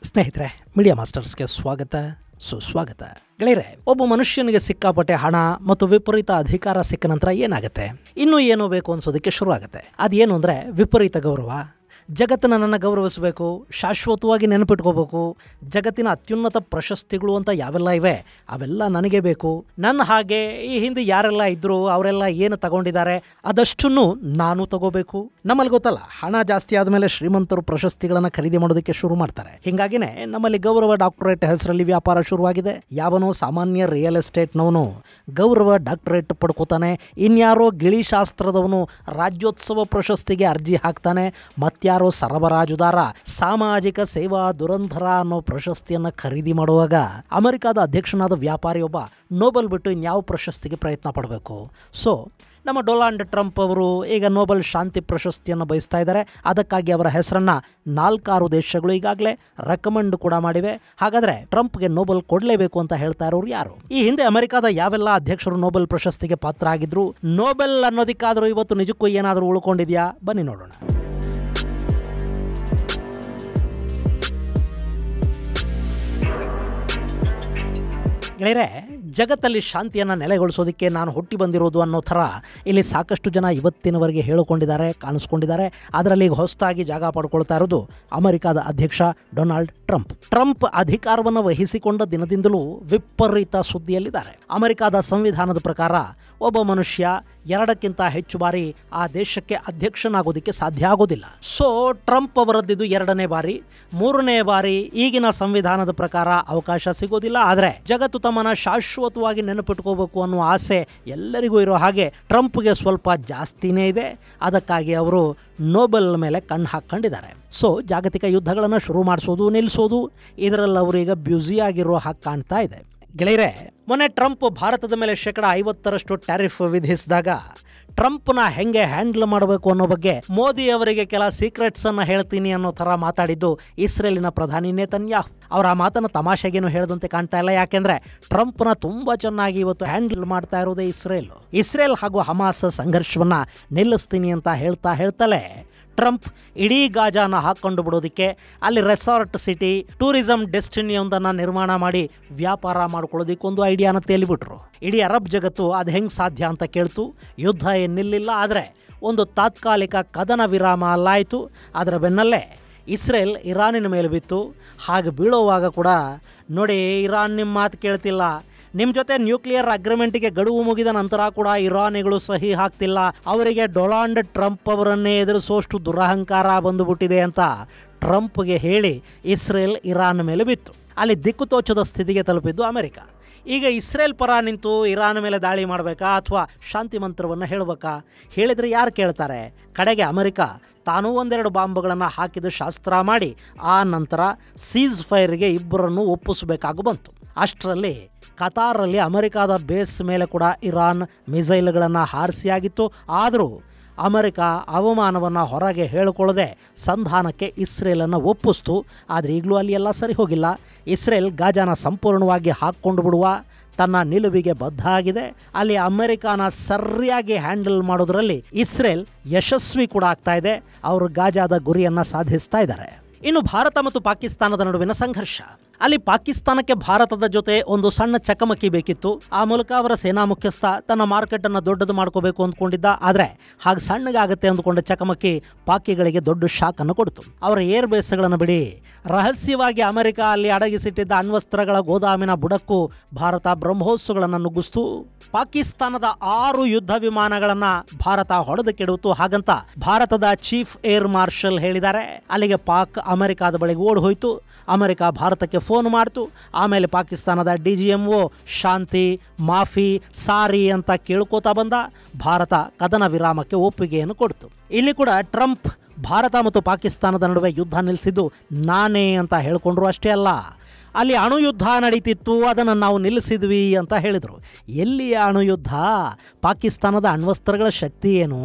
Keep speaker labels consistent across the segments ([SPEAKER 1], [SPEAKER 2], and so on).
[SPEAKER 1] ಸ್ನೇಹಿತರೆ, ಮೀಡಿಯಾ ಮಾಸ್ಟರ್ಸ್ಗೆ ಸ್ವಾಗತ ಸುಸ್ವಾಗತ. ಗೆಳೆಯರೆ, ಒಬ್ಬ ಮನುಷ್ಯನಿಗೆ ಸಿಕ್ಕಾಪಟ್ಟೆ ಹಣ ಮತ್ತು ವಿಪರೀತ ಅಧಿಕಾರ ಸಿಕ್ಕ ನಂತರ ಏನಾಗುತ್ತೆ? ಇನ್ನೂ ಏನೋ ಬೇಕು ಅನ್ಸೋದಕ್ಕೆ ಶುರು ಆಗುತ್ತೆ. ಅದೇನು ಅಂದರೆ ವಿಪರೀತ ಗೌರವ. ಜಗತ್ತನ್ನು ನನ್ನ ಗೌರವಿಸಬೇಕು, ಶಾಶ್ವತವಾಗಿ ನೆನಪಿಟ್ಕೋಬೇಕು, ಜಗತ್ತಿನ ಅತ್ಯುನ್ನತ ಪ್ರಶಸ್ತಿಗಳು ಅಂತ ಯಾವೆಲ್ಲ ಇವೆ ಅವೆಲ್ಲ ನನಗೆ ಬೇಕು. ನನ್ನ ಹಾಗೆ ಈ ಹಿಂದೆ ಯಾರೆಲ್ಲ ಇದ್ದರು ಅವರೆಲ್ಲ ಏನು ತಗೊಂಡಿದ್ದಾರೆ ಅದಷ್ಟನ್ನು ನಾನು ತಗೋಬೇಕು. ನಮ್ಮಲ್ಲಿ ಗೊತ್ತಲ್ಲ, ಹಣ ಜಾಸ್ತಿ ಆದಮೇಲೆ ಶ್ರೀಮಂತರು ಪ್ರಶಸ್ತಿಗಳನ್ನು ಖರೀದಿ ಮಾಡೋದಕ್ಕೆ ಶುರು ಮಾಡ್ತಾರೆ. ಹೀಗಾಗಿನೇ ನಮ್ಮಲ್ಲಿ ಗೌರವ ಡಾಕ್ಟರೇಟ್ ಹೆಸರಲ್ಲಿ ವ್ಯಾಪಾರ ಶುರುವಾಗಿದೆ. ಯಾವನೋ ಸಾಮಾನ್ಯ ರಿಯಲ್ ಎಸ್ಟೇಟ್ನವನು ಗೌರವ ಡಾಕ್ಟರೇಟ್ ಪಡ್ಕೋತಾನೆ, ಇನ್ಯಾರೋ ಗಿಳಿಶಾಸ್ತ್ರದವನು ರಾಜ್ಯೋತ್ಸವ ಪ್ರಶಸ್ತಿಗೆ ಅರ್ಜಿ ಹಾಕ್ತಾನೆ, ಮತ್ಯಾರೋ ಸರಬರಾಜುದಾರ ಸಾಮಾಜಿಕ ಸೇವಾ ದುರಂಧರ ಅನ್ನೋ ಪ್ರಶಸ್ತಿಯನ್ನು ಖರೀದಿ ಮಾಡುವಾಗ ಅಮೆರಿಕಾದ ಅಧ್ಯಕ್ಷನಾದ ವ್ಯಾಪಾರಿಯೊಬ್ಬ ನೋಬೆಲ್ ಬಿಟ್ಟು ಇನ್ಯಾವ ಪ್ರಶಸ್ತಿಗೆ ಪ್ರಯತ್ನ ಪಡಬೇಕು? ಸೊ ನಮ್ಮ ಡೊನಾಲ್ಡ್ ಟ್ರಂಪ್ ಅವರು ಈಗ ನೋಬೆಲ್ ಶಾಂತಿ ಪ್ರಶಸ್ತಿಯನ್ನು ಬಯಸ್ತಾ ಇದ್ದಾರೆ. ಅದಕ್ಕಾಗಿ ಅವರ ಹೆಸರನ್ನು 4-6 ದೇಶಗಳು ಈಗಾಗಲೇ ರೆಕಮೆಂಡ್ ಕೂಡ ಮಾಡಿವೆ. ಹಾಗಾದರೆ ಟ್ರಂಪ್ಗೆ ನೋಬೆಲ್ ಕೊಡಲೇಬೇಕು ಅಂತ ಹೇಳ್ತಾ ಇರೋರು ಯಾರು? ಈ ಹಿಂದೆ ಅಮೆರಿಕಾದ ಯಾವೆಲ್ಲ ಅಧ್ಯಕ್ಷರು ನೋಬೆಲ್ ಪ್ರಶಸ್ತಿಗೆ ಪಾತ್ರ ಆಗಿದ್ರು? ನೋಬೆಲ್ ಅನ್ನೋದಕ್ಕಾದರೂ ಇವತ್ತು ನಿಜಕ್ಕೂ ಏನಾದರೂ ಉಳ್ಕೊಂಡಿದೆಯಾ? ಬನ್ನಿ ನೋಡೋಣ. ಗೆಳೆಯರೆ, ಜಗತ್ತಲ್ಲಿ ಶಾಂತಿಯನ್ನು ನೆಲೆಗೊಳಿಸೋದಕ್ಕೆ ನಾನು ಹುಟ್ಟಿ ಬಂದಿರೋದು ಅನ್ನೋ ಥರ ಇಲ್ಲಿ ಸಾಕಷ್ಟು ಜನ ಇವತ್ತಿನವರೆಗೆ ಹೇಳಿಕೊಂಡಿದ್ದಾರೆ, ಕಾಣಿಸ್ಕೊಂಡಿದ್ದಾರೆ. ಅದರಲ್ಲಿ ಈಗ ಹೊಸದಾಗಿ ಜಾಗ ಪಡ್ಕೊಳ್ತಾ ಇರೋದು ಅಮೆರಿಕಾದ ಅಧ್ಯಕ್ಷ ಡೊನಾಲ್ಡ್ ಟ್ರಂಪ್. ಟ್ರಂಪ್ ಅಧಿಕಾರವನ್ನು ವಹಿಸಿಕೊಂಡ ದಿನದಿಂದಲೂ ವಿಪರೀತ ಸುದ್ದಿಯಲ್ಲಿದ್ದಾರೆ. ಅಮೆರಿಕಾದ ಸಂವಿಧಾನದ ಪ್ರಕಾರ ಒಬ್ಬ ಮನುಷ್ಯ 2ಕ್ಕಿಂತ ಹೆಚ್ಚು ಬಾರಿ ಆ ದೇಶಕ್ಕೆ ಅಧ್ಯಕ್ಷನಾಗೋದಕ್ಕೆ ಸಾಧ್ಯ ಆಗೋದಿಲ್ಲ. ಸೊ ಟ್ರಂಪ್ ಅವರದ್ದಿದ್ದು 2ನೇ ಬಾರಿ. 3ನೇ ಬಾರಿ ಈಗಿನ ಸಂವಿಧಾನದ ಪ್ರಕಾರ ಅವಕಾಶ ಸಿಗೋದಿಲ್ಲ. ಆದರೆ ಜಗತ್ತು ತಮ್ಮನ್ನ ಶಾಶ್ವತವಾಗಿ ನೆನಪಿಟ್ಕೋಬೇಕು ಅನ್ನೋ ಆಸೆ ಎಲ್ಲರಿಗೂ ಇರೋ ಹಾಗೆ ಟ್ರಂಪ್ಗೆ ಸ್ವಲ್ಪ ಜಾಸ್ತಿನೇ ಇದೆ. ಅದಕ್ಕಾಗಿ ಅವರು ನೋಬೆಲ್ ಮೇಲೆ ಕಣ್ಣು ಹಾಕ್ಕೊಂಡಿದ್ದಾರೆ. ಸೊ ಜಾಗತಿಕ ಯುದ್ಧಗಳನ್ನು ಶುರು ಮಾಡಿಸೋದು, ನಿಲ್ಲಿಸೋದು, ಇದರಲ್ಲಿ ಅವರು ಈಗ ಬ್ಯುಸಿ ಆಗಿರೋ ಹಾಗೆ ಕಾಣ್ತಾ ಇದೆ. ಗೆಳೆಯರೆ, ಮೊನ್ನೆ ಟ್ರಂಪ್ ಭಾರತದ ಮೇಲೆ 50% ಟ್ಯಾರಿಫ್ ವಿಧಿಸಿದಾಗ ಟ್ರಂಪ್ನ ಹೆಂಗೆ ಹ್ಯಾಂಡಲ್ ಮಾಡಬೇಕು ಅನ್ನೋ ಬಗ್ಗೆ ಮೋದಿ ಅವರಿಗೆ ಕೆಲ ಸೀಕ್ರೆಟ್ಸ್ ಅನ್ನು ಹೇಳ್ತೀನಿ ಅನ್ನೋ ಥರ ಮಾತಾಡಿದ್ದು ಇಸ್ರೇಲಿನ ಪ್ರಧಾನಿ ನೆತನ್ಯಾಹು. ಅವರ ಆ ಮಾತನ್ನು ತಮಾಷೆಗೇನು ಹೇಳದಂತೆ ಕಾಣ್ತಾ ಇಲ್ಲ. ಯಾಕೆಂದರೆ ಟ್ರಂಪ್ನ ತುಂಬ ಚೆನ್ನಾಗಿ ಇವತ್ತು ಹ್ಯಾಂಡಲ್ ಮಾಡ್ತಾ ಇರೋದೇ ಇಸ್ರೇಲ್ ಹಾಗೂ ಹಮಾಸ್ ಸಂಘರ್ಷವನ್ನು ನಿಲ್ಲಿಸ್ತೀನಿ ಅಂತ ಹೇಳ್ತಲೇ ಟ್ರಂಪ್ ಇಡೀ ಗಾಜಾನ ಹಾಕ್ಕೊಂಡು ಬಿಡೋದಕ್ಕೆ ಅಲ್ಲಿ ರೆಸಾರ್ಟ್ ಸಿಟಿ, ಟೂರಿಸಂ ಡೆಸ್ಟಿನಿಯೊಂದನ್ನು ನಿರ್ಮಾಣ ಮಾಡಿ ವ್ಯಾಪಾರ ಮಾಡ್ಕೊಳ್ಳೋದಕ್ಕೆ ಒಂದು ಐಡಿಯಾನ ತೇಲಿಬಿಟ್ರು. ಇಡೀ ಅರಬ್ ಜಗತ್ತು ಅದು ಹೆಂಗೆ ಸಾಧ್ಯ ಅಂತ ಕೇಳ್ತು. ಯುದ್ಧ ಏನು ನಿಲ್ಲಿಲ್ಲ, ಆದರೆ ಒಂದು ತಾತ್ಕಾಲಿಕ ಕದನ ವಿರಾಮ ಅಲ್ಲಾಯಿತು. ಅದರ ಬೆನ್ನಲ್ಲೇ ಇಸ್ರೇಲ್ ಇರಾನಿನ ಮೇಲೆ ಬಿತ್ತು. ಹಾಗೆ ಬೀಳೋವಾಗ ಕೂಡ ನೋಡಿ, ಇರಾನ್ ನಿಮ್ಮ ಮಾತು ಕೇಳ್ತಿಲ್ಲ, ನಿಮ್ಮ ಜೊತೆ ನ್ಯೂಕ್ಲಿಯರ್ ಅಗ್ರಿಮೆಂಟ್ಗೆ ಗಡುವು ಮುಗಿದ ನಂತರ ಕೂಡ ಇರಾನಿಗಳು ಸಹಿ ಹಾಕ್ತಿಲ್ಲ, ಅವರಿಗೆ ಡೊನಾಲ್ಡ್ ಟ್ರಂಪ್ ಅವರನ್ನೇ ಎದುರಿಸೋಷ್ಟು ದುರಹಂಕಾರ ಬಂದುಬಿಟ್ಟಿದೆ ಅಂತ ಟ್ರಂಪ್ಗೆ ಹೇಳಿ ಇಸ್ರೇಲ್ ಇರಾನ್ ಮೇಲೆ ಬಿತ್ತು. ಅಲ್ಲಿ ದಿಕ್ಕು ತೋಚದ ಸ್ಥಿತಿಗೆ ತಲುಪಿದ್ದು ಅಮೆರಿಕ. ಈಗ ಇಸ್ರೇಲ್ ಪರ ನಿಂತು ಇರಾನ್ ಮೇಲೆ ದಾಳಿ ಮಾಡಬೇಕಾ ಅಥವಾ ಶಾಂತಿ ಮಂತ್ರವನ್ನು ಹೇಳಬೇಕಾ? ಹೇಳಿದರೆ ಯಾರು ಕೇಳ್ತಾರೆ? ಕಡೆಗೆ ಅಮೆರಿಕ ತಾನೂ 1-2 ಬಾಂಬ್ಗಳನ್ನು ಹಾಕಿದ ಶಾಸ್ತ್ರ ಮಾಡಿ ಆ ನಂತರ ಸೀಸ್ ಫೈರ್ಗೆ ಇಬ್ಬರನ್ನು ಒಪ್ಪಿಸಬೇಕಾಗಿ ಬಂತು. ಅಷ್ಟರಲ್ಲಿ ಕತಾರಲ್ಲಿ ಅಮೆರಿಕಾದ ಬೇಸ್ ಮೇಲೆ ಕೂಡ ಇರಾನ್ ಮಿಸೈಲ್ಗಳನ್ನು ಹಾರಿಸಿಯಾಗಿತ್ತು. ಆದರೂ ಅಮೆರಿಕ ಅವಮಾನವನ್ನು ಹೊರಗೆ ಹೇಳಿಕೊಳ್ಳದೆ ಸಂಧಾನಕ್ಕೆ ಇಸ್ರೇಲನ್ನು ಒಪ್ಪಿಸ್ತು. ಆದರೆ ಈಗಲೂ ಅಲ್ಲಿ ಎಲ್ಲ ಸರಿ ಹೋಗಿಲ್ಲ. ಇಸ್ರೇಲ್ ಗಾಜಾನ ಸಂಪೂರ್ಣವಾಗಿ ಹಾಕ್ಕೊಂಡು ಬಿಡುವ ತನ್ನ ನಿಲುವಿಗೆ ಬದ್ಧ ಆಗಿದೆ. ಅಲ್ಲಿ ಅಮೆರಿಕಾನ ಸರಿಯಾಗಿ ಹ್ಯಾಂಡಲ್ ಮಾಡೋದರಲ್ಲಿ ಇಸ್ರೇಲ್ ಯಶಸ್ವಿ ಕೂಡ ಆಗ್ತಾ ಇದೆ. ಅವರು ಗಾಜಾದ ಗುರಿಯನ್ನು ಸಾಧಿಸ್ತಾ ಇದ್ದಾರೆ. ಇನ್ನು ಭಾರತ ಮತ್ತು ಪಾಕಿಸ್ತಾನದ ನಡುವಿನ ಸಂಘರ್ಷ. ಅಲ್ಲಿ ಪಾಕಿಸ್ತಾನಕ್ಕೆ ಭಾರತದ ಜೊತೆ ಒಂದು ಸಣ್ಣ ಚಕಮಕಿ ಬೇಕಿತ್ತು. ಆ ಮೂಲಕ ಅವರ ಸೇನಾ ಮುಖ್ಯಸ್ಥ ತನ್ನ ಮಾರ್ಕೆಟನ್ನು ದೊಡ್ಡದು ಮಾಡ್ಕೋಬೇಕು ಅಂದ್ಕೊಂಡಿದ್ದ. ಆದರೆ ಹಾಗೆ ಸಣ್ಣಗಾಗುತ್ತೆ ಅಂದ್ಕೊಂಡ ಚಕಮಕಿ ಪಾಕಿಗಳಿಗೆ ದೊಡ್ಡ ಶಾಕನ್ನು ಕೊಡ್ತು. ಅವರ ಏರ್ ಬೇಸ್ಗಳನ್ನು ಬಿಡಿ, ರಹಸ್ಯವಾಗಿ ಅಮೆರಿಕ ಅಲ್ಲಿ ಅಡಗಿಸಿಟ್ಟಿದ್ದ ಅಣ್ವಸ್ತ್ರಗಳ ಗೋದಾಮಿನ ಬುಡಕ್ಕೂ ಭಾರತ ಬ್ರಹ್ಮೋಸ್ಗಳನ್ನು ನುಗ್ಗಿಸ್ತು. ಪಾಕಿಸ್ತಾನದ 6 ಯುದ್ಧ ವಿಮಾನಗಳನ್ನು ಭಾರತ ಹೊಡೆದು ಕೆಡುತ್ತು. ಹಾಗಂತ ಭಾರತದ ಚೀಫ್ ಏರ್ ಮಾರ್ಷಲ್ ಹೇಳಿದ್ದಾರೆ. ಅಲ್ಲಿಗೆ ಪಾಕ್ ಅಮೆರಿಕಾದ ಬಳಿಗೆ ಓಡಿ ಹೋಯಿತು. ಅಮೆರಿಕ ಭಾರತಕ್ಕೆ ಫೋನ್ ಮಾಡ್ತು. ಆಮೇಲೆ ಪಾಕಿಸ್ತಾನದ DGMO ಶಾಂತಿ, ಮಾಫಿ, ಸಾರಿ ಅಂತ ಕೇಳ್ಕೋತಾ ಬಂದ. ಭಾರತ ಕದನ ವಿರಾಮಕ್ಕೆ ಒಪ್ಪಿಗೆಯನ್ನು ಕೊಡ್ತು. ಇಲ್ಲಿ ಕೂಡ ಟ್ರಂಪ್ ಭಾರತ ಮತ್ತು ಪಾಕಿಸ್ತಾನದ ನಡುವೆ ಯುದ್ಧ ನಿಲ್ಲಿಸಿದ್ದು ನಾನೇ ಅಂತ ಹೇಳ್ಕೊಂಡ್ರು. ಅಷ್ಟೇ ಅಲ್ಲ, ಅಲ್ಲಿ ಅಣುಯುದ್ಧ ನಡೀತಿತ್ತು, ಅದನ್ನು ನಾವು ನಿಲ್ಲಿಸಿದ್ವಿ ಅಂತ ಹೇಳಿದರು. ಎಲ್ಲಿ ಅಣುಯುದ್ಧ? ಪಾಕಿಸ್ತಾನದ ಅಣ್ವಸ್ತ್ರಗಳ ಶಕ್ತಿ ಏನು?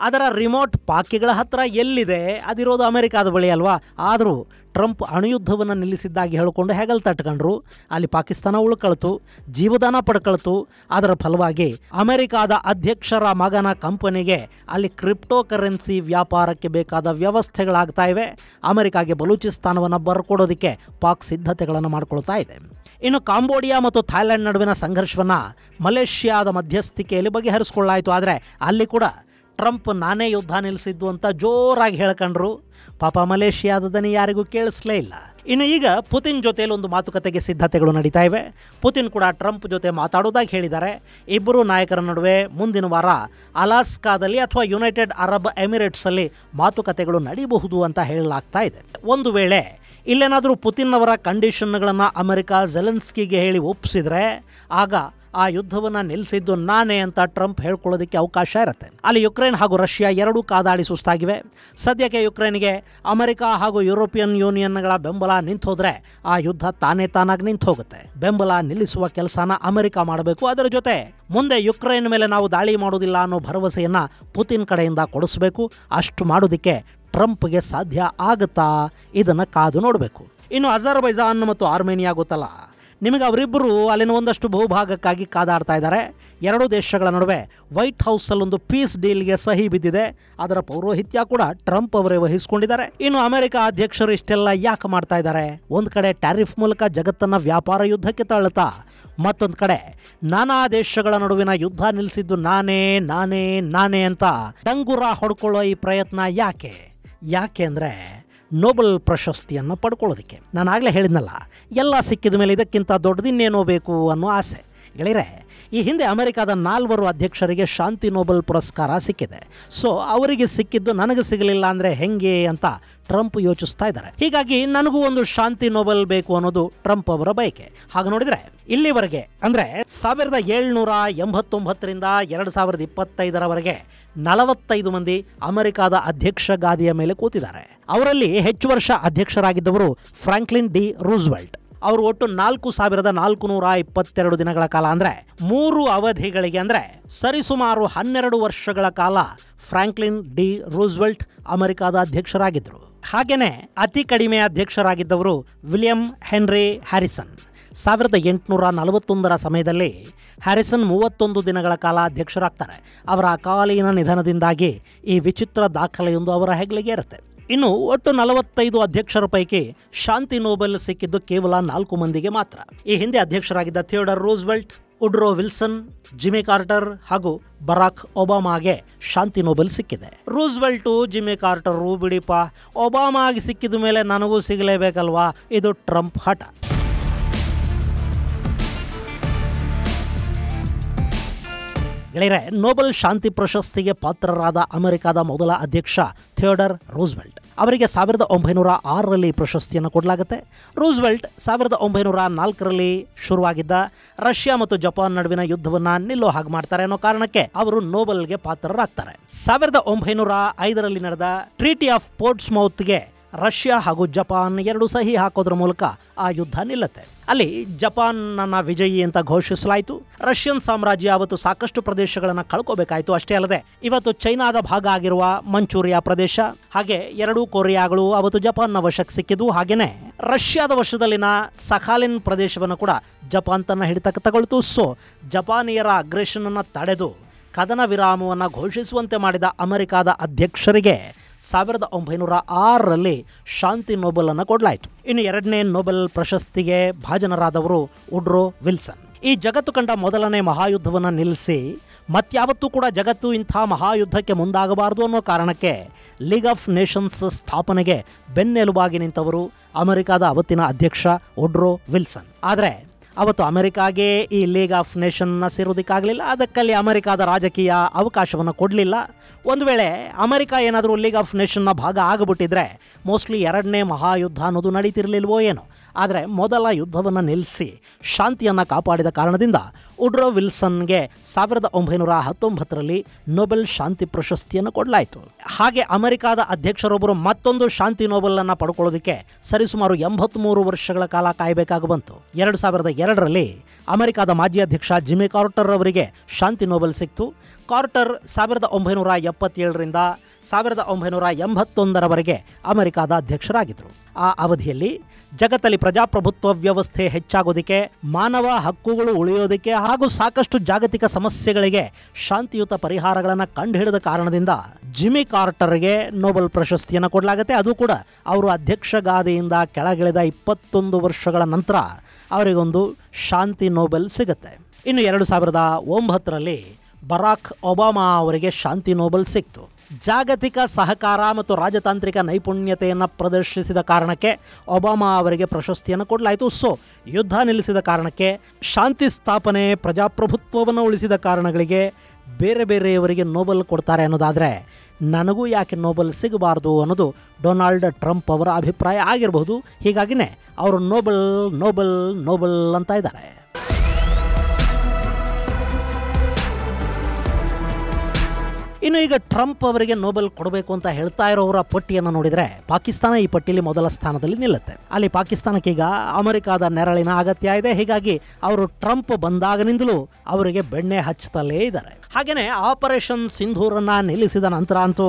[SPEAKER 1] ಅದರ ರಿಮೋಟ್ ಪಾಕಿಗಳ ಹತ್ರ ಎಲ್ಲಿದೆ? ಅದಿರೋದು ಅಮೆರಿಕಾದ ಬಳಿ ಅಲ್ವಾ? ಆದರೂ ಟ್ರಂಪ್ ಅಣುಯುದ್ಧವನ್ನು ನಿಲ್ಲಿಸಿದ್ದಾಗಿ ಹೇಳಿಕೊಂಡು ಹೆಗಲ್ ತಟ್ಕೊಂಡ್ರು. ಅಲ್ಲಿ ಪಾಕಿಸ್ತಾನ ಉಳ್ಕೊಳ್ತು, ಜೀವದಾನ ಪಡ್ಕೊಳ್ತು. ಅದರ ಫಲವಾಗಿ ಅಮೆರಿಕಾದ ಅಧ್ಯಕ್ಷರ ಮಗನ ಕಂಪನಿಗೆ ಅಲ್ಲಿ ಕ್ರಿಪ್ಟೋ ಕರೆನ್ಸಿ ವ್ಯಾಪಾರಕ್ಕೆ ಬೇಕಾದ ವ್ಯವಸ್ಥೆಗಳಾಗ್ತಾ ಇವೆ. ಅಮೆರಿಕಾಗೆ ಬಲೂಚಿಸ್ತಾನವನ್ನು ಬರ್ಕೊಡೋದಕ್ಕೆ ಪಾಕ್ ಸಿದ್ಧತೆಗಳನ್ನು ಮಾಡಿಕೊಳ್ತಾ ಇದೆ. ಇನ್ನು ಕಾಂಬೋಡಿಯಾ ಮತ್ತು ಥೈಲ್ಯಾಂಡ್ ನಡುವಿನ ಸಂಘರ್ಷವನ್ನು ಮಲೇಷ್ಯಾದ ಮಧ್ಯಸ್ಥಿಕೆಯಲ್ಲಿ ಬಗೆಹರಿಸ್ಕೊಳ್ಳಾಯಿತು. ಆದರೆ ಅಲ್ಲಿ ಕೂಡ ಟ್ರಂಪ್ ನಾನೇ ಯುದ್ಧ ನಿಲ್ಲಿಸಿದ್ದು ಅಂತ ಜೋರಾಗಿ ಹೇಳ್ಕೊಂಡ್ರು. ಪಾಪ ಮಲೇಷ್ಯಾದ ದನಿ ಯಾರಿಗೂ ಕೇಳಿಸ್ಲೇ ಇಲ್ಲ. ಇನ್ನು ಈಗ ಪುತಿನ್ ಜೊತೆಯಲ್ಲಿ ಒಂದು ಮಾತುಕತೆಗೆ ಸಿದ್ಧತೆಗಳು ನಡೀತಾ ಇವೆ. ಪುತಿನ್ ಕೂಡ ಟ್ರಂಪ್ ಜೊತೆ ಮಾತಾಡೋದಾಗಿ ಹೇಳಿದ್ದಾರೆ. ಇಬ್ಬರು ನಾಯಕರ ನಡುವೆ ಮುಂದಿನ ವಾರ ಅಲಾಸ್ಕಾದಲ್ಲಿ ಅಥವಾ ಯುನೈಟೆಡ್ ಅರಬ್ ಎಮಿರೇಟ್ಸಲ್ಲಿ ಮಾತುಕತೆಗಳು ನಡೀಬಹುದು ಅಂತ ಹೇಳಲಾಗ್ತಾ ಇದೆ. ಒಂದು ವೇಳೆ ಇಲ್ಲೇನಾದರೂ ಪುತಿನ್ ಅವರ ಕಂಡೀಷನ್ಗಳನ್ನು ಅಮೆರಿಕ ಜೆಲೆನ್ಸ್ಕಿಗೆ ಹೇಳಿ ಒಪ್ಪಿಸಿದ್ರೆ ಆಗ ಆ ಯುದ್ಧವನ್ನು ನಿಲ್ಲಿಸಿದ್ದು ನಾನೇ ಅಂತ ಟ್ರಂಪ್ ಹೇಳ್ಕೊಳ್ಳೋದಕ್ಕೆ ಅವಕಾಶ ಇರುತ್ತೆ. ಅಲ್ಲಿ ಯುಕ್ರೇನ್ ಹಾಗೂ ರಷ್ಯಾ ಎರಡೂ ಕಾದಾಡಿ ಸುಸ್ತಾಗಿವೆ. ಸದ್ಯಕ್ಕೆ ಯುಕ್ರೇನ್ಗೆ ಅಮೆರಿಕ ಹಾಗೂ ಯುರೋಪಿಯನ್ ಯೂನಿಯನ್ಗಳ ಬೆಂಬಲ ನಿಂತೋದ್ರೆ ಆ ಯುದ್ಧ ತಾನಾಗಿ ನಿಂತು ಹೋಗುತ್ತೆ. ಬೆಂಬಲ ನಿಲ್ಲಿಸುವ ಕೆಲಸನ ಅಮೆರಿಕ ಮಾಡಬೇಕು. ಅದರ ಜೊತೆ ಮುಂದೆ ಯುಕ್ರೇನ್ ಮೇಲೆ ನಾವು ದಾಳಿ ಮಾಡೋದಿಲ್ಲ ಅನ್ನೋ ಭರವಸೆಯನ್ನು ಪುತಿನ್ ಕಡೆಯಿಂದ ಕೊಡಿಸಬೇಕು. ಅಷ್ಟು ಮಾಡೋದಕ್ಕೆ ಟ್ರಂಪ್ಗೆ ಸಾಧ್ಯ ಆಗುತ್ತಾ? ಇದನ್ನು ಕಾದು ನೋಡಬೇಕು. ಇನ್ನು ಅಜರ್ಬೈಜಾನ್ ಮತ್ತು ಆರ್ಮೇನಿಯಾ ಗೊತ್ತಲ್ಲ ನಿಮಗೆ, ಅವರಿಬ್ಬರು ಅಲ್ಲಿನ ಒಂದಷ್ಟು ಭೂಭಾಗಕ್ಕಾಗಿ ಕಾದಾಡ್ತಾ ಇದ್ದಾರೆ. ಎರಡೂ ದೇಶಗಳ ನಡುವೆ ವೈಟ್ ಹೌಸಲ್ಲೊಂದು ಪೀಸ್ ಡೀಲ್ಗೆ ಸಹಿ ಬಿದ್ದಿದೆ. ಅದರ ಪೌರೋಹಿತ್ಯ ಕೂಡ ಟ್ರಂಪ್ ಅವರೇ ವಹಿಸಿಕೊಂಡಿದ್ದಾರೆ. ಇನ್ನು ಅಮೆರಿಕ ಅಧ್ಯಕ್ಷರು ಇಷ್ಟೆಲ್ಲ ಯಾಕೆ ಮಾಡ್ತಾ ಇದ್ದಾರೆ? ಒಂದು ಕಡೆ ಟ್ಯಾರಿಫ್ ಮೂಲಕ ಜಗತ್ತನ್ನು ವ್ಯಾಪಾರ ಯುದ್ಧಕ್ಕೆ ತಳ್ಳುತ್ತಾ, ಮತ್ತೊಂದು ಕಡೆ ನಾನಾ ದೇಶಗಳ ನಡುವಿನ ಯುದ್ಧ ನಿಲ್ಲಿಸಿದ್ದು ನಾನೇ ಅಂತ ಡಂಗುರ ಹೊಡ್ಕೊಳ್ಳೋ ಈ ಪ್ರಯತ್ನ ಯಾಕೆ ಅಂದರೆ ನೋಬೆಲ್ ಪ್ರಶಸ್ತಿಯನ್ನು ಪಡ್ಕೊಳ್ಳೋದಕ್ಕೆ. ನಾನು ಆಗಲೇ ಹೇಳಿದ್ನಲ್ಲ, ಎಲ್ಲ ಸಿಕ್ಕಿದ ಮೇಲೆ ಇದಕ್ಕಿಂತ ದೊಡ್ಡದಿನ್ನೇನೋ ಬೇಕು ಅನ್ನೋ ಆಸೆ. ಗೆಳೆಯರೆ, ಈ ಹಿಂದೆ ಅಮೆರಿಕದ 4 ಅಧ್ಯಕ್ಷರಿಗೆ ಶಾಂತಿ ನೋಬೆಲ್ ಪುರಸ್ಕಾರ ಸಿಕ್ಕಿದೆ. ಸೊ ಅವರಿಗೆ ಸಿಕ್ಕಿದ್ದು ನನಗೆ ಸಿಗಲಿಲ್ಲ ಅಂದರೆ ಹೆಂಗೆ ಅಂತ ಟ್ರಂಪ್ ಯೋಚಿಸ್ತಾ ಇದ್ದಾರೆ. ಹೀಗಾಗಿ ನನಗೂ ಒಂದು ಶಾಂತಿ ನೋಬೆಲ್ ಬೇಕು ಅನ್ನೋದು ಟ್ರಂಪ್ ಅವರ ಬಯಕೆ. ಹಾಗೆ ನೋಡಿದರೆ ಇಲ್ಲಿವರೆಗೆ ಅಂದರೆ 1789ರಿಂದ 2025ರವರೆಗೆ 45 ಮಂದಿ ಅಮೆರಿಕಾದ ಅಧ್ಯಕ್ಷ ಗಾದಿಯ ಮೇಲೆ ಕೂತಿದ್ದಾರೆ. ಅವರಲ್ಲಿ ಹೆಚ್ಚು ವರ್ಷ ಅಧ್ಯಕ್ಷರಾಗಿದ್ದವರು ಫ್ರಾಂಕ್ಲಿನ್ ಡಿ ರೂಸ್ವೆಲ್ಟ್. ಅವರು ಒಟ್ಟು 4422 ದಿನಗಳ ಕಾಲ ಅಂದರೆ 3 ಅವಧಿಗಳಿಗೆ ಅಂದರೆ ಸರಿಸುಮಾರು 12 ವರ್ಷಗಳ ಕಾಲ ಫ್ರಾಂಕ್ಲಿನ್ ಡಿ ರೂಸ್ವೆಲ್ಟ್ ಅಮೆರಿಕಾದ ಅಧ್ಯಕ್ಷರಾಗಿದ್ದರು. ಹಾಗೆಯೇ ಅತಿ ಕಡಿಮೆ ಅಧ್ಯಕ್ಷರಾಗಿದ್ದವರು ವಿಲಿಯಂ ಹೆನ್ರಿ ಹ್ಯಾರಿಸನ್. 1841ರ ಸಮಯದಲ್ಲಿ ಹ್ಯಾರಿಸನ್ 31 ದಿನಗಳ ಕಾಲ ಅಧ್ಯಕ್ಷರಾಗ್ತಾರೆ. ಅವರ ಅಕಾಲೀನ ನಿಧನದಿಂದಾಗಿ ಈ ವಿಚಿತ್ರ ದಾಖಲೆಯೊಂದು ಅವರ ಹೆಗಲಿಗೆ ಇರುತ್ತೆ. ಇನ್ನು ಒಟ್ಟು 45 ಅಧ್ಯಕ್ಷರ ಪೈಕಿ ಶಾಂತಿ ನೋಬೆಲ್ ಸಿಕ್ಕಿದ್ದು ಕೇವಲ 4 ಮಂದಿಗೆ ಮಾತ್ರ. ಈ ಹಿಂದೆ ಅಧ್ಯಕ್ಷರಾಗಿದ್ದ Theodore Roosevelt, Woodrow Wilson, Jimmy Carter ಹಾಗೂ ಬರಾಕ್ ಒಬಾಮಾಗೆ ಶಾಂತಿ ನೋಬೆಲ್ ಸಿಕ್ಕಿದೆ. ರೂಸ್ವೆಲ್ಟು, ಜಿಮ್ಮಿ ಕಾರ್ಟರು ಬಿಡಿಪ, ಒಬಾಮಾಗೆ ಸಿಕ್ಕಿದ ಮೇಲೆ ನನಗೂ ಸಿಗಲೇಬೇಕಲ್ವಾ? ಇದು ಟ್ರಂಪ್ ಹಠ. ಗೆಳೆಯರೆ, ನೋಬೆಲ್ ಶಾಂತಿ ಪ್ರಶಸ್ತಿಗೆ ಪಾತ್ರರಾದ ಅಮೆರಿಕದ ಮೊದಲ ಅಧ್ಯಕ್ಷ ಥಿಯೋಡರ್ ರೂಸ್ವೆಲ್ಟ್. ಅವರಿಗೆ 1906ರಲ್ಲಿ ಪ್ರಶಸ್ತಿಯನ್ನು ಕೊಡಲಾಗುತ್ತೆ. ರೂಸ್ವೆಲ್ಟ್ 1904ರಲ್ಲಿ ಶುರುವಾಗಿದ್ದ ರಷ್ಯಾ ಮತ್ತು ಜಪಾನ್ ನಡುವಿನ ಯುದ್ಧವನ್ನು ನಿಲ್ಲೋ ಹಾಗೆ ಮಾಡ್ತಾರೆ ಅನ್ನೋ ಕಾರಣಕ್ಕೆ ಅವರು ನೋಬೆಲ್ಗೆ ಪಾತ್ರರಾಗ್ತಾರೆ. 1905ರಲ್ಲಿ ನಡೆದ ಟ್ರೀಟಿ ಆಫ್ ಪೋರ್ಟ್ಸ್ಮೌತ್ಗೆ ರಷ್ಯಾ ಹಾಗೂ ಜಪಾನ್ ಎರಡು ಸಹಿ ಹಾಕೋದ್ರ ಮೂಲಕ ಆ ಯುದ್ಧ ನಿಲ್ಲುತ್ತೆ. ಅಲ್ಲಿ ಜಪಾನ್ನ ವಿಜಯಿ ಅಂತ ಘೋಷಿಸಲಾಯಿತು. ರಷ್ಯನ್ ಸಾಮ್ರಾಜ್ಯ ಅವತ್ತು ಸಾಕಷ್ಟು ಪ್ರದೇಶಗಳನ್ನು ಕಳ್ಕೋಬೇಕಾಯಿತು. ಅಷ್ಟೇ ಅಲ್ಲದೆ ಇವತ್ತು ಚೈನಾದ ಭಾಗ ಆಗಿರುವ ಮಂಚೂರಿಯಾ ಪ್ರದೇಶ ಹಾಗೆ 2 ಕೊರಿಯಾಗಳು ಅವತ್ತು ಜಪಾನ್ನ ವಶಕ್ಕೆ ಸಿಕ್ಕಿದ್ವು. ಹಾಗೇನೆ ರಷ್ಯಾದ ವಶದಲ್ಲಿನ ಸಖಾಲಿನ್ ಪ್ರದೇಶವನ್ನು ಕೂಡ ಜಪಾನ್ ತನ್ನ ಹಿಡಿತಕ್ಕೆ ತಗೊಳ್ತು. ಸೊ ಜಪಾನಿಯರ ಅಗ್ರೆಷನ್ ಅನ್ನು ತಡೆದು ಕದನ ವಿರಾಮವನ್ನು ಘೋಷಿಸುವಂತೆ ಮಾಡಿದ ಅಮೆರಿಕಾದ ಅಧ್ಯಕ್ಷರಿಗೆ 1906ರಲ್ಲಿ ಶಾಂತಿ ನೋಬೆಲ್ ಅನ್ನು ಕೊಡಲಾಯಿತು. ಇನ್ನು 2ನೇ ನೋಬೆಲ್ ಪ್ರಶಸ್ತಿಗೆ ಭಾಜನರಾದವರು ವುಡ್ರೋ ವಿಲ್ಸನ್. ಈ ಜಗತ್ತು ಕಂಡ ಮೊದಲನೇ ಮಹಾಯುದ್ಧವನ್ನು ನಿಲ್ಲಿಸಿ ಮತ್ಯಾವತ್ತೂ ಕೂಡ ಜಗತ್ತು ಇಂಥ ಮಹಾಯುದ್ಧಕ್ಕೆ ಮುಂದಾಗಬಾರದು ಅನ್ನೋ ಕಾರಣಕ್ಕೆ ಲೀಗ್ ಆಫ್ ನೇಷನ್ಸ್ ಸ್ಥಾಪನೆಗೆ ಬೆನ್ನೆಲುಬಾಗಿ ನಿಂತವರು ಅಮೆರಿಕಾದ ಅವತ್ತಿನ ಅಧ್ಯಕ್ಷ ವುಡ್ರೋ ವಿಲ್ಸನ್. ಆದರೆ ಅವತ್ತು ಅಮೆರಿಕಾಗೆ ಈ ಲೀಗ್ ಆಫ್ ನೇಷನ್ನ ಸೇರೋದಕ್ಕಾಗಲಿಲ್ಲ. ಅದಕ್ಕಲ್ಲಿ ಅಮೆರಿಕಾದ ರಾಜಕೀಯ ಅವಕಾಶವನ್ನು ಕೊಡಲಿಲ್ಲ. ಒಂದು ವೇಳೆ ಅಮೆರಿಕ ಏನಾದರೂ ಲೀಗ್ ಆಫ್ ನೇಷನ್ನ ಭಾಗ ಆಗಿಬಿಟ್ಟಿದ್ರೆ ಮೋಸ್ಟ್ಲಿ ಎರಡನೇ ಮಹಾಯುದ್ಧ ಅನ್ನೋದು ನಡೀತಿರಲಿಲ್ವೋ ಏನೋ. ಆದರೆ ಮೊದಲ ಯುದ್ಧವನ್ನು ನಿಲ್ಲಿಸಿ ಶಾಂತಿಯನ್ನು ಕಾಪಾಡಿದ ಕಾರಣದಿಂದ ವುಡ್ರೋ ವಿಲ್ಸನ್ಗೆ 1919ರಲ್ಲಿ ನೊಬೆಲ್ ಶಾಂತಿ ಪ್ರಶಸ್ತಿಯನ್ನು ಕೊಡಲಾಯಿತು. ಹಾಗೆ ಅಮೆರಿಕಾದ ಅಧ್ಯಕ್ಷರೊಬ್ಬರು ಮತ್ತೊಂದು ಶಾಂತಿ ನೊಬೆಲನ್ನು ಪಡ್ಕೊಳ್ಳೋದಕ್ಕೆ ಸರಿಸುಮಾರು 83 ವರ್ಷಗಳ ಕಾಲ ಕಾಯಬೇಕಾಗಿ ಬಂತು. 2002ರಲ್ಲಿ ಅಮೆರಿಕಾದ ಮಾಜಿ ಅಧ್ಯಕ್ಷ ಜಿಮ್ಮಿ ಕಾರ್ಟರ್ ಅವರಿಗೆ ಶಾಂತಿ ನೊಬೆಲ್ ಸಿಕ್ತು. ಕಾರ್ಟರ್ 1977ರಿಂದ 1981ರವರೆಗೆ ಅಮೆರಿಕಾದ ಅಧ್ಯಕ್ಷರಾಗಿದ್ದರು. ಆ ಅವಧಿಯಲ್ಲಿ ಜಗತ್ತಲ್ಲಿ ಪ್ರಜಾಪ್ರಭುತ್ವ ವ್ಯವಸ್ಥೆ ಹೆಚ್ಚಾಗೋದಕ್ಕೆ, ಮಾನವ ಹಕ್ಕುಗಳು ಉಳಿಯೋದಕ್ಕೆ ಹಾಗೂ ಸಾಕಷ್ಟು ಜಾಗತಿಕ ಸಮಸ್ಯೆಗಳಿಗೆ ಶಾಂತಿಯುತ ಪರಿಹಾರಗಳನ್ನು ಕಂಡುಹಿಡಿದ ಕಾರಣದಿಂದ ಜಿಮ್ಮಿ ಕಾರ್ಟರ್ಗೆ ನೊಬೆಲ್ ಪ್ರಶಸ್ತಿಯನ್ನು ಕೊಡಲಾಗುತ್ತೆ. ಅದು ಕೂಡ ಅವರು ಅಧ್ಯಕ್ಷ ಗಾದಿಯಿಂದ ಕೆಳಗಿಳಿದ 21 ವರ್ಷಗಳ ನಂತರ ಅವರಿಗೊಂದು ಶಾಂತಿ ನೊಬೆಲ್ ಸಿಗುತ್ತೆ. ಇನ್ನು 2009ರಲ್ಲಿ ಬರಾಕ್ ಒಬಾಮಾ ಅವರಿಗೆ ಶಾಂತಿ ನೊಬೆಲ್ ಸಿಕ್ತು. ಜಾಗತಿಕ ಸಹಕಾರ ಮತ್ತು ರಾಜತಾಂತ್ರಿಕ ನೈಪುಣ್ಯತೆಯನ್ನು ಪ್ರದರ್ಶಿಸಿದ ಕಾರಣಕ್ಕೆ ಒಬಾಮಾ ಅವರಿಗೆ ಪ್ರಶಸ್ತಿಯನ್ನು ಕೊಡಲಾಯಿತು. ಸೊ ಯುದ್ಧ ನಿಲ್ಲಿಸಿದ ಕಾರಣಕ್ಕೆ, ಶಾಂತಿ ಸ್ಥಾಪನೆ, ಪ್ರಜಾಪ್ರಭುತ್ವವನ್ನು ಉಳಿಸಿದ ಕಾರಣಗಳಿಗೆ ಬೇರೆ ಬೇರೆಯವರಿಗೆ ನೊಬೆಲ್ ಕೊಡ್ತಾರೆ ಅನ್ನೋದಾದರೆ ನನಗೂ ಯಾಕೆ ನೊಬೆಲ್ ಸಿಗಬಾರ್ದು ಅನ್ನೋದು ಡೊನಾಲ್ಡ್ ಟ್ರಂಪ್ ಅವರ ಅಭಿಪ್ರಾಯ ಆಗಿರಬಹುದು. ಹೀಗಾಗಿನೇ ಅವರು ನೊಬೆಲ್ ನೊಬೆಲ್ ನೊಬೆಲ್ ಅಂತ ಇದ್ದಾರೆ. ಇನ್ನು ಈಗ ಟ್ರಂಪ್ ಅವರಿಗೆ ನೊಬೆಲ್ ಕೊಡಬೇಕು ಅಂತ ಹೇಳ್ತಾ ಇರೋರ ಪಟ್ಟಿಯನ್ನು ನೋಡಿದರೆ ಪಾಕಿಸ್ತಾನ ಈ ಪಟ್ಟಿಯಲ್ಲಿ ಮೊದಲ ಸ್ಥಾನದಲ್ಲಿ ನಿಲ್ಲುತ್ತೆ. ಅಲ್ಲಿ ಪಾಕಿಸ್ತಾನಕ್ಕೆ ಈಗ ಅಮೆರಿಕಾದ ನೆರಳಿನ ಅಗತ್ಯ ಇದೆ. ಹೀಗಾಗಿ ಅವರು ಟ್ರಂಪ್ ಬಂದಾಗನಿಂದಲೂ ಅವರಿಗೆ ಬೆಣ್ಣೆ ಹಚ್ಚುತ್ತಲೇ ಇದ್ದಾರೆ. ಹಾಗೆಯೇ ಆಪರೇಷನ್ ಸಿಂಧೂರನ್ನು ನಿಲ್ಲಿಸಿದ ನಂತರ ಅಂತೂ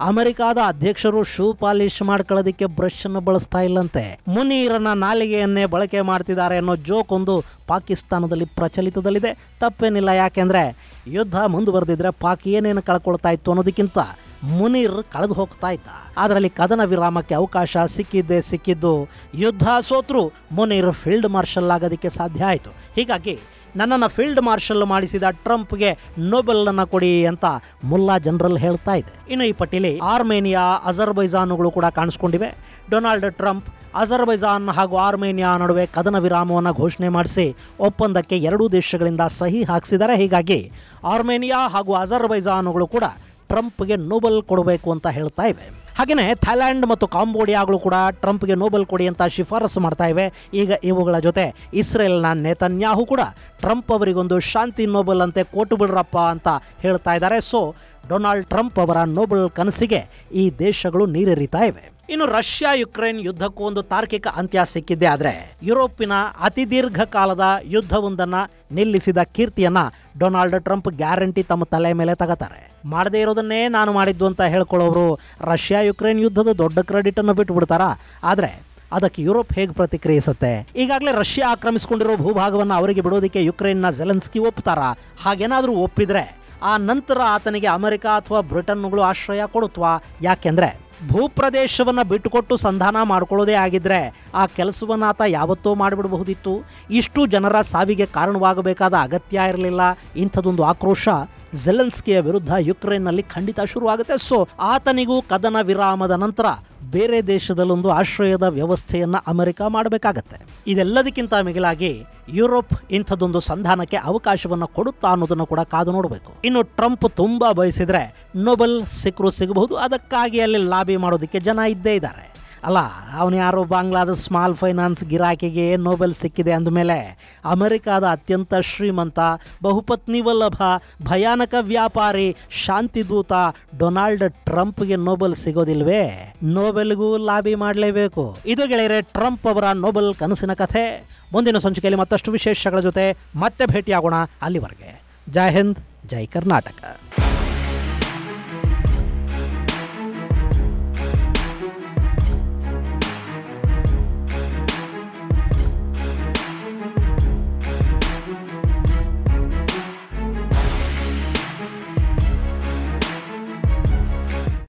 [SPEAKER 1] ಅಮೆರಿಕಾದ ಅಧ್ಯಕ್ಷರು ಶೂ ಪಾಲಿಶ್ ಮಾಡ್ಕೊಳ್ಳೋದಕ್ಕೆ ಬ್ರಷ್ ಅನ್ನು ಬಳಸ್ತಾ ಇಲ್ಲಂತೆ. ಮುನೀರನ ನಾಲಿಗೆಯನ್ನೇ ಬಳಕೆ ಮಾಡ್ತಿದ್ದಾರೆ ಅನ್ನೋ ಜೋಕ್ ಒಂದು ಪಾಕಿಸ್ತಾನದಲ್ಲಿ ಪ್ರಚಲಿತದಲ್ಲಿದೆ. ತಪ್ಪೇನಿಲ್ಲ, ಯಾಕೆಂದರೆ ಯುದ್ಧ ಮುಂದುವರೆದಿದ್ರೆ ಪಾಕ್ ಏನೇನು ಕಳ್ಕೊಳ್ತಾ ಇತ್ತು ಅನ್ನೋದಕ್ಕಿಂತ ಮುನೀರ್ ಕಳೆದು ಹೋಗ್ತಾ ಇದ್ದ. ಅದರಲ್ಲಿ ಕದನ ವಿರಾಮಕ್ಕೆ ಅವಕಾಶ ಸಿಕ್ಕಿದ್ದು ಯುದ್ಧ ಸೋತ್ರು ಮುನೀರ್ ಫೀಲ್ಡ್ ಮಾರ್ಷಲ್ ಆಗೋದಕ್ಕೆ ಸಾಧ್ಯ ಆಯಿತು. ಹೀಗಾಗಿ ನನ್ನನ್ನು ಫೀಲ್ಡ್ ಮಾರ್ಷಲ್ ಮಾಡಿಸಿದ ಟ್ರಂಪ್ಗೆ ನೊಬೆಲನ್ನು ಕೊಡಿ ಅಂತ ಮುಲ್ಲಾ ಜನರಲ್ ಹೇಳ್ತಾ ಇದೆ. ಇನ್ನು ಈ ಪಟ್ಟಿಯಲ್ಲಿ ಆರ್ಮೇನಿಯಾ, ಅಜರ್ಬೈಜಾನ್ಗಳು ಕೂಡ ಕಾಣಿಸ್ಕೊಂಡಿವೆ. ಡೊನಾಲ್ಡ್ ಟ್ರಂಪ್ ಅಜರ್ಬೈಜಾನ್ ಹಾಗೂ ಆರ್ಮೇನಿಯಾ ನಡುವೆ ಕದನ ವಿರಾಮವನ್ನು ಘೋಷಣೆ ಮಾಡಿಸಿ ಒಪ್ಪಂದಕ್ಕೆ ಎರಡೂ ದೇಶಗಳಿಂದ ಸಹಿ ಹಾಕಿಸಿದ್ದಾರೆ. ಹೀಗಾಗಿ ಆರ್ಮೇನಿಯಾ ಹಾಗೂ ಅಜರ್ಬೈಜಾನ್ಗಳು ಕೂಡ ಟ್ರಂಪ್ಗೆ ನೊಬೆಲ್ ಕೊಡಬೇಕು ಅಂತ ಹೇಳ್ತಾ ಇವೆ. ಹಾಗೆಯೇ ಥೈಲ್ಯಾಂಡ್ ಮತ್ತು ಕಾಂಬೋಡಿಯಾಗಳು ಕೂಡ ಟ್ರಂಪ್ಗೆ ನೊಬೆಲ್ ಕೊಡಿ ಅಂತ ಶಿಫಾರಸು ಮಾಡ್ತಾ ಇವೆ. ಈಗ ಇವುಗಳ ಜೊತೆ ಇಸ್ರೇಲ್ನ ನೆತನ್ಯಾಹು ಕೂಡ ಟ್ರಂಪ್ ಅವರಿಗೊಂದು ಶಾಂತಿ ನೊಬೆಲ್ ಅಂತೆ ಕೊಟ್ಟು ಬಿಡ್ರಪ್ಪ ಅಂತ ಹೇಳ್ತಾ ಇದ್ದಾರೆ. ಸೊ ಡೊನಾಲ್ಡ್ ಟ್ರಂಪ್ ಅವರ ನೊಬೆಲ್ ಕನಸಿಗೆ ಈ ದೇಶಗಳು ನೀರೆರಿತಾ ಇವೆ. ಇನ್ನು ರಷ್ಯಾ ಯುಕ್ರೇನ್ ಯುದ್ಧಕ್ಕೂ ಒಂದು ತಾರ್ಕಿಕ ಅಂತ್ಯ ಸಿಕ್ಕಿದ್ದೆ. ಆದರೆ ಯುರೋಪಿನ ಅತಿ ದೀರ್ಘಕಾಲದ ಯುದ್ಧವೊಂದನ್ನು ನಿಲ್ಲಿಸಿದ ಕೀರ್ತಿಯನ್ನ ಡೊನಾಲ್ಡ್ ಟ್ರಂಪ್ ಗ್ಯಾರಂಟಿ ತಮ್ಮ ತಲೆ ಮೇಲೆ ತಗೋತಾರೆ. ಮಾಡದೇ ಇರೋದನ್ನೇ ನಾನು ಮಾಡಿದ್ದು ಅಂತ ಹೇಳ್ಕೊಳ್ಳೋರು ರಷ್ಯಾ ಯುಕ್ರೇನ್ ಯುದ್ಧದ ದೊಡ್ಡ ಕ್ರೆಡಿಟನ್ನು ಬಿಟ್ಟು ಬಿಡ್ತಾರಾ? ಆದರೆ ಅದಕ್ಕೆ ಯುರೋಪ್ ಹೇಗೆ ಪ್ರತಿಕ್ರಿಯಿಸುತ್ತೆ? ಈಗಾಗಲೇ ರಷ್ಯಾ ಆಕ್ರಮಿಸಿಕೊಂಡಿರೋ ಭೂಭಾಗವನ್ನು ಅವರಿಗೆ ಬಿಡೋದಕ್ಕೆ ಯುಕ್ರೇನ್ನ ಜೆಲೆನ್ಸ್ಕಿ ಒಪ್ತಾರಾ? ಹಾಗೇನಾದರೂ ಒಪ್ಪಿದ್ರೆ ಆ ನಂತರ ಆತನಿಗೆ ಅಮೆರಿಕ ಅಥವಾ ಬ್ರಿಟನ್ಗಳು ಆಶ್ರಯ ಕೊಡುತ್ವಾ? ಯಾಕೆಂದರೆ ಭೂಪ್ರದೇಶವನ್ನು ಬಿಟ್ಟುಕೊಟ್ಟು ಸಂಧಾನ ಮಾಡ್ಕೊಳ್ಳೋದೇ ಆಗಿದ್ದರೆ ಆ ಕೆಲಸವನ್ನು ಆತ ಯಾವತ್ತೋ ಮಾಡಿಬಿಡಬಹುದಿತ್ತು. ಇಷ್ಟು ಜನರ ಸಾವಿಗೆ ಕಾರಣವಾಗಬೇಕಾದ ಅಗತ್ಯ ಇರಲಿಲ್ಲ. ಇಂಥದ್ದೊಂದು ಆಕ್ರೋಶ ಜೆಲೆನ್ಸ್ಕಿಯ ವಿರುದ್ಧ ಯುಕ್ರೇನ್ನಲ್ಲಿ ಖಂಡಿತ ಶುರುವಾಗುತ್ತೆ. ಸೊ ಆತನಿಗೂ ಕದನ ವಿರಾಮದ ನಂತರ ಬೇರೆ ದೇಶದಲ್ಲೊಂದು ಆಶ್ರಯದ ವ್ಯವಸ್ಥೆಯನ್ನು ಅಮೆರಿಕ ಮಾಡಬೇಕಾಗತ್ತೆ. ಇದೆಲ್ಲದಕ್ಕಿಂತ ಮಿಗಿಲಾಗಿ ಯುರೋಪ್ ಇಂಥದ್ದೊಂದು ಸಂಧಾನಕ್ಕೆ ಅವಕಾಶವನ್ನು ಕೊಡುತ್ತಾ ಅನ್ನೋದನ್ನು ಕೂಡ ಕಾದು ನೋಡಬೇಕು. ಇನ್ನು ಟ್ರಂಪ್ ತುಂಬ ಬಯಸಿದ್ರೆ ನೊಬೆಲ್ ಸಿಗಬಹುದು. ಅದಕ್ಕಾಗಿ ಅಲ್ಲಿ ಲಾಬಿ ಮಾಡೋದಕ್ಕೆ ಜನ ಇದ್ದೇ ಇದ್ದಾರೆ. ಅಲ್ಲ, ಅವನು ಯಾರೋ ಬಾಂಗ್ಲಾದ ಸ್ಮಾಲ್ ಫೈನಾನ್ಸ್ ಗಿರಾಕಿಗೆ ನೊಬೆಲ್ ಸಿಕ್ಕಿದೆ ಅಂದಮೇಲೆ ಅಮೆರಿಕಾದ ಅತ್ಯಂತ ಶ್ರೀಮಂತ, ಬಹುಪತ್ನಿ ವಲ್ಲಭ, ಭಯಾನಕ ವ್ಯಾಪಾರಿ, ಶಾಂತಿದೂತ ಡೊನಾಲ್ಡ್ ಟ್ರಂಪ್ಗೆ ನೊಬೆಲ್ ಸಿಗೋದಿಲ್ವೇ? ನೊಬೆಲ್ಗೂ ಲಾಬಿ ಮಾಡಲೇಬೇಕು. ಇದು ಗೆಳೆಯರೆ ಟ್ರಂಪ್ ಅವರ ನೊಬೆಲ್ ಕನಸಿನ ಕಥೆ. ಮುಂದಿನ ಸಂಚಿಕೆಯಲ್ಲಿ ಮತ್ತಷ್ಟು ವಿಶೇಷಗಳ ಜೊತೆ ಮತ್ತೆ ಭೇಟಿಯಾಗೋಣ. ಅಲ್ಲಿವರೆಗೆ ಜೈ ಹಿಂದ್, ಜೈ ಕರ್ನಾಟಕ.